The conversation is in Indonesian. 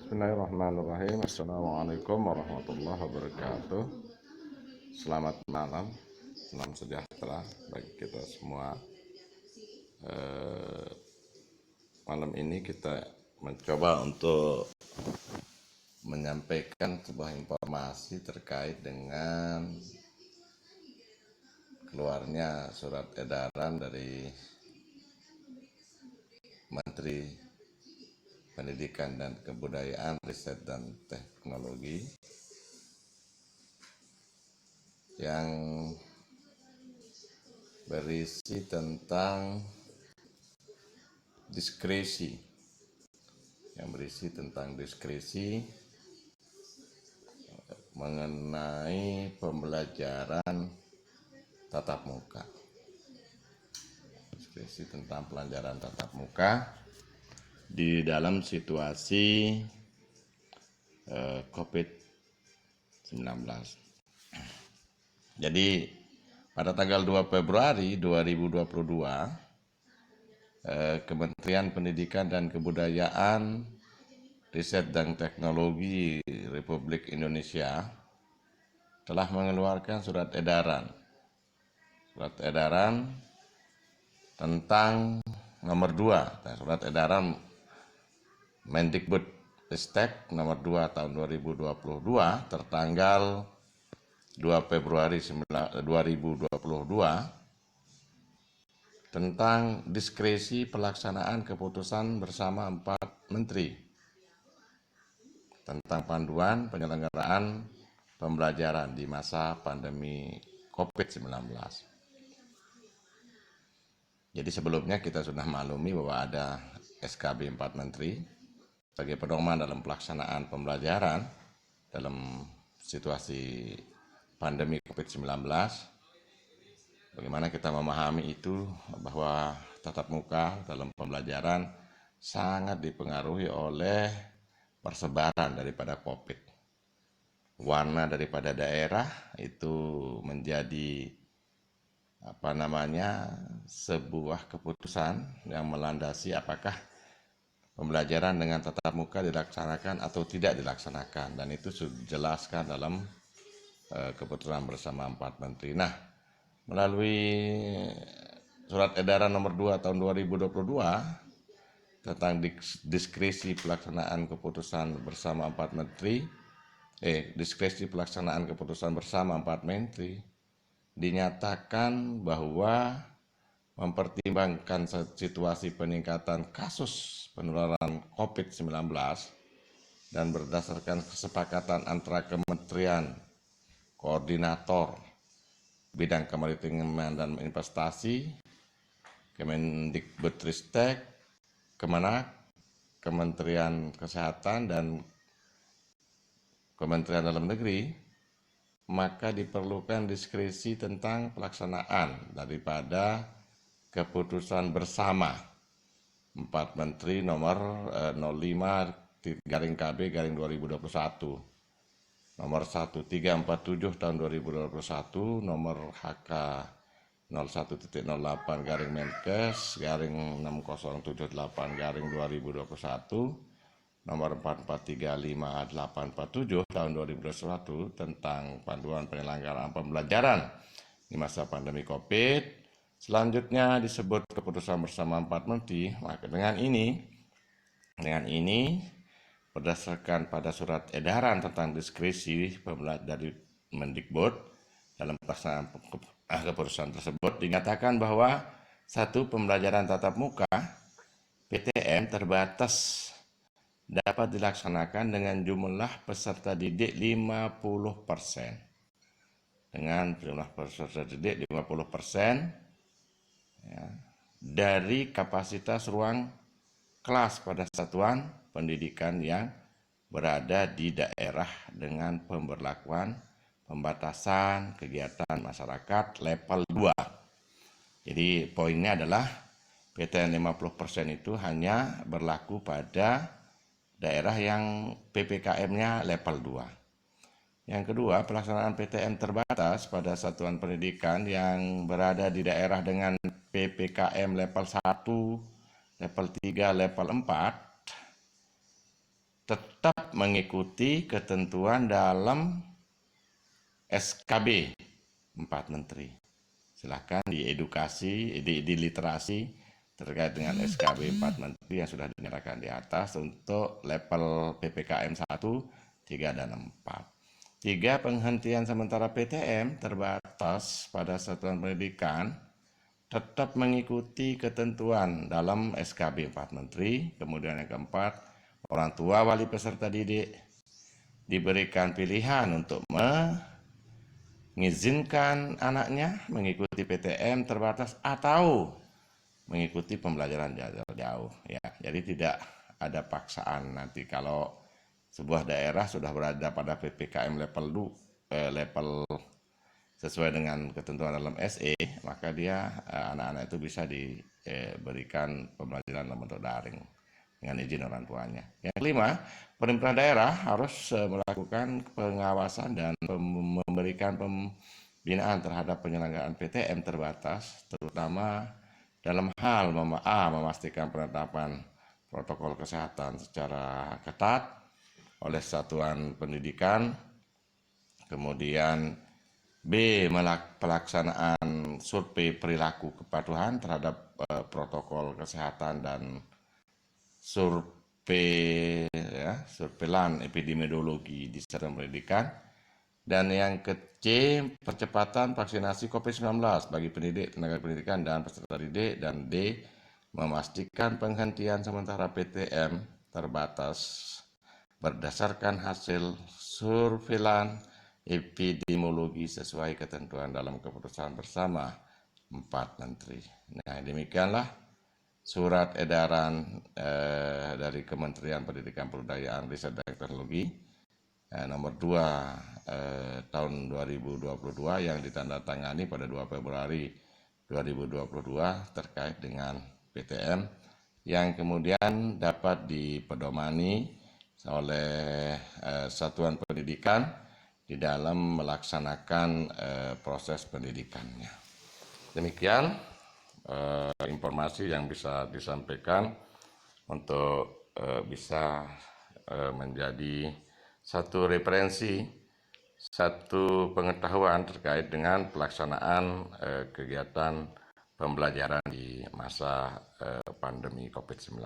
Bismillahirrahmanirrahim. Assalamualaikum warahmatullahi wabarakatuh. Selamat malam, salam sejahtera bagi kita semua. Malam ini kita mencoba untuk menyampaikan sebuah informasi terkait dengan keluarnya surat edaran dari Menteri Pendidikan dan Kebudayaan, Riset dan Teknologi yang berisi tentang diskresi mengenai pembelajaran tatap muka. Diskresi tentang pelajaran tatap muka di dalam situasi COVID-19. Jadi pada tanggal 2 Februari 2022, Kementerian Pendidikan dan Kebudayaan, Riset dan Teknologi Republik Indonesia telah mengeluarkan surat edaran tentang nomor 2, surat edaran Mendikbudristek nomor 2 tahun 2022 tertanggal 2 Februari 2022 tentang diskresi pelaksanaan keputusan bersama 4 menteri tentang panduan penyelenggaraan pembelajaran di masa pandemi COVID-19. Jadi sebelumnya kita sudah maklumi bahwa ada SKB 4 menteri sebagai pedoman dalam pelaksanaan pembelajaran dalam situasi pandemi COVID-19. Bagaimana kita memahami itu, bahwa tatap muka dalam pembelajaran sangat dipengaruhi oleh persebaran daripada COVID. Warna daripada daerah itu menjadi sebuah keputusan yang melandasi apakah pembelajaran dengan tatap muka dilaksanakan atau tidak dilaksanakan, dan itu sudah dijelaskan dalam keputusan bersama 4 menteri. Nah, melalui surat edaran nomor 2 tahun 2022 tentang diskresi pelaksanaan keputusan bersama 4 menteri, diskresi pelaksanaan keputusan bersama 4 menteri, dinyatakan bahwa mempertimbangkan situasi peningkatan kasus penularan COVID-19 dan berdasarkan kesepakatan antara Kementerian Koordinator Bidang Kemaritiman dan Investasi, Kemendikbudristek, Kemenak, Kementerian Kesehatan, dan Kementerian Dalam Negeri, maka diperlukan diskresi tentang pelaksanaan daripada keputusan bersama 4 menteri nomor 05-KB-2021, nomor 1347 tahun 2021, nomor HK 01.08-Menkes-6078-2021, nomor 4435/847 tahun 2021 tentang panduan penyelenggaraan pembelajaran di masa pandemi COVID. Selanjutnya disebut keputusan bersama 4 menteri. Maka dengan ini berdasarkan pada surat edaran tentang diskresi dari Mendikbud dalam pelaksanaan keputusan tersebut dinyatakan bahwa satu, pembelajaran tatap muka PTM terbatas dapat dilaksanakan dengan jumlah peserta didik 50%. Dengan jumlah peserta didik 50% dari kapasitas ruang kelas pada satuan pendidikan yang berada di daerah dengan pemberlakuan pembatasan kegiatan masyarakat level 2. Jadi poinnya adalah PTM 50% itu hanya berlaku pada daerah yang PPKM-nya level 2. Yang kedua, pelaksanaan PTM terbatas pada satuan pendidikan yang berada di daerah dengan PPKM level 1, level 3, level 4 tetap mengikuti ketentuan dalam SKB 4 Menteri. Silahkan diedukasi, di literasi terkait dengan SKB 4 Menteri yang sudah dinyatakan di atas untuk level PPKM 1, 3, dan 4. 3. Penghentian sementara PTM terbatas pada satuan pendidikan tetap mengikuti ketentuan dalam SKB 4 Menteri. Kemudian yang keempat, orang tua wali peserta didik diberikan pilihan untuk mengizinkan anaknya mengikuti PTM terbatas atau mengikuti pembelajaran jarak jauh. Ya, jadi tidak ada paksaan nanti kalau sebuah daerah sudah berada pada PPKM level sesuai dengan ketentuan dalam SE, maka dia anak-anak itu bisa diberikan pembelajaran dalam bentuk daring dengan izin orang tuanya. Yang kelima, pemerintah daerah harus melakukan pengawasan dan memberikan pembinaan terhadap penyelenggaraan PTM terbatas, terutama dalam hal memastikan penetapan protokol kesehatan secara ketat oleh satuan pendidikan, kemudian B. Pelaksanaan survei perilaku kepatuhan terhadap protokol kesehatan dan surveilan epidemiologi di satuan pendidikan. Dan yang C. Percepatan vaksinasi COVID-19 bagi pendidik, tenaga pendidikan, dan peserta didik. Dan D. Memastikan penghentian sementara PTM terbatas berdasarkan hasil surveilan epidemiologi sesuai ketentuan dalam keputusan bersama 4 Menteri. Nah, demikianlah surat edaran dari Kementerian Pendidikan, Kebudayaan, Riset, dan Teknologi nomor 2 tahun 2022 yang ditandatangani pada 2 Februari 2022 terkait dengan PTM yang kemudian dapat dipedomani oleh satuan pendidikan di dalam melaksanakan proses pendidikannya. Demikian informasi yang bisa disampaikan untuk bisa menjadi satu referensi, satu pengetahuan terkait dengan pelaksanaan kegiatan pembelajaran di masa pandemi COVID-19.